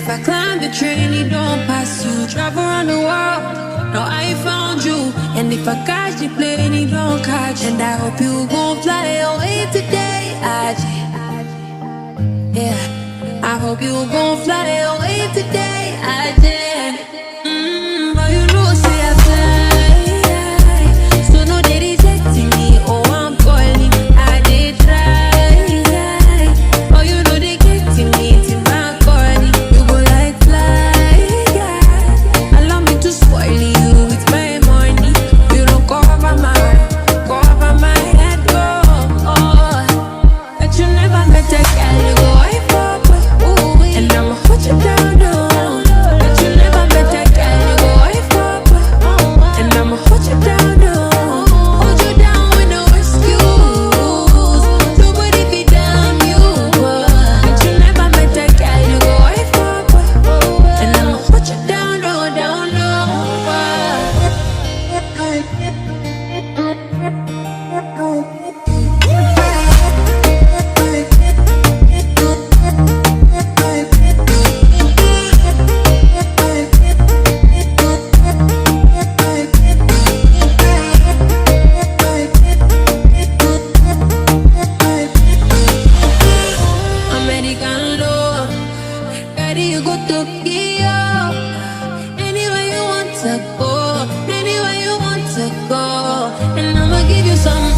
if I climb the train, it don't pass you. Travel around the world, now I found you. And if I catch the plane, it don't catch. And I hope you gon' fly away today, yeah, I hope you gon' fly away today, but you know, say I fly, so no they rejecting me. Oh, I'm calling, I did try, oh, you know they getting me till my calling. You go like fly, allow me to spoil you with my money. You don't cover my head, go, oh, but you never met a girl, you go wife up, ooh, and I'ma put you down, no. But you never met a girl, you go wife up, and I'ma put you down, no. Hold you down with no excuse. Nobody be damn you, but you never met a girl, you go wife up, and I'ma put you down, no, down, no. American love, ready you go Tokyo. Anywhere you want to go, anywhere you want to go, and I'ma give you some